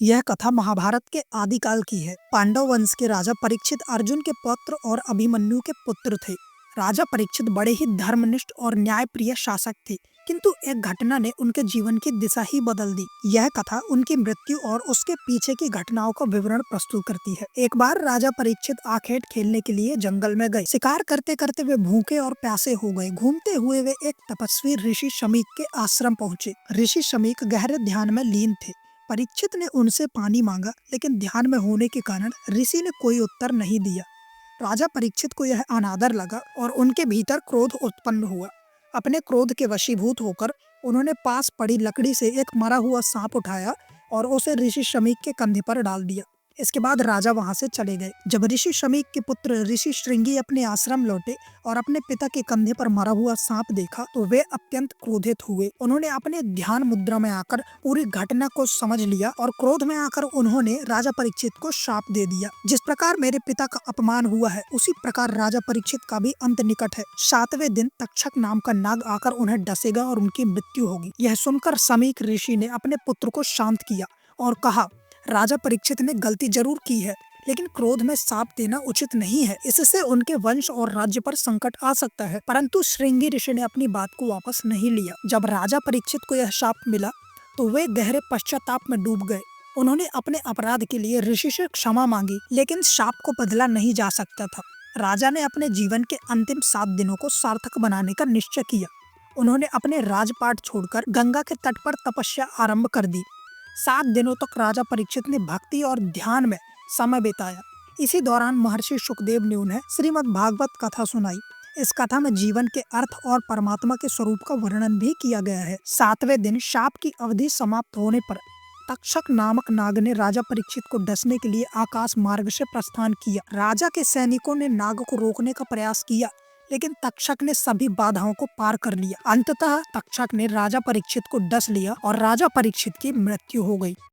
यह कथा महाभारत के आदिकाल की है। पांडव वंश के राजा परीक्षित अर्जुन के पुत्र और अभिमन्यु के पुत्र थे। राजा परीक्षित बड़े ही धर्मनिष्ठ और न्यायप्रिय शासक थे, किंतु एक घटना ने उनके जीवन की दिशा ही बदल दी। यह कथा उनकी मृत्यु और उसके पीछे की घटनाओं का विवरण प्रस्तुत करती है। एक बार राजा परीक्षित आखेट खेलने के लिए जंगल में गए। शिकार करते करते वे भूखे और प्यासे हो गए। घूमते हुए वे एक तपस्वी ऋषि शमीक के आश्रम पहुंचे। ऋषि शमीक गहरे ध्यान में लीन थे। परीक्षित ने उनसे पानी मांगा, लेकिन ध्यान में होने के कारण ऋषि ने कोई उत्तर नहीं दिया। राजा परीक्षित को यह अनादर लगा और उनके भीतर क्रोध उत्पन्न हुआ। अपने क्रोध के वशीभूत होकर उन्होंने पास पड़ी लकड़ी से एक मरा हुआ सांप उठाया और उसे ऋषि शमीक के कंधे पर डाल दिया। इसके बाद राजा वहां से चले गए। जब ऋषि शमीक के पुत्र ऋषि श्रृंगी अपने आश्रम लौटे और अपने पिता के कंधे पर मरा हुआ सांप देखा तो वे अत्यंत क्रोधित हुए। उन्होंने अपने ध्यान मुद्रा में आकर पूरी घटना को समझ लिया और क्रोध में आकर उन्होंने राजा परीक्षित को शाप दे दिया। जिस प्रकार मेरे पिता का अपमान हुआ है, उसी प्रकार राजा परीक्षित का भी अंत निकट है। 7वें दिन तक्षक नाम का नाग आकर उन्हें डसेगा और उनकी मृत्यु होगी। यह सुनकर शमीक ऋषि ने अपने पुत्र को शांत किया और कहा, राजा परीक्षित ने गलती जरूर की है, लेकिन क्रोध में शाप देना उचित नहीं है। इससे उनके वंश और राज्य पर संकट आ सकता है। परंतु श्रृंगी ऋषि ने अपनी बात को वापस नहीं लिया। जब राजा परीक्षित को यह शाप मिला तो वे गहरे पश्चाताप में डूब गए। उन्होंने अपने अपराध के लिए ऋषि से क्षमा मांगी, लेकिन शाप को बदला नहीं जा सकता था। राजा ने अपने जीवन के अंतिम 7 दिनों को सार्थक बनाने का निश्चय किया। उन्होंने अपने राजपाट छोड़कर गंगा के तट पर तपस्या आरंभ कर दी। 7 दिनों तक राजा परीक्षित ने भक्ति और ध्यान में समय बिताया। इसी दौरान महर्षि सुखदेव ने उन्हें श्रीमद् भागवत कथा सुनाई। इस कथा में जीवन के अर्थ और परमात्मा के स्वरूप का वर्णन भी किया गया है। 7वें दिन शाप की अवधि समाप्त होने पर तक्षक नामक नाग ने राजा परीक्षित को डसने के लिए आकाश मार्ग से प्रस्थान किया। राजा के सैनिकों ने नाग को रोकने का प्रयास किया, लेकिन तक्षक ने सभी बाधाओं को पार कर लिया। अंततः तक्षक ने राजा परीक्षित को डस लिया और राजा परीक्षित की मृत्यु हो गई।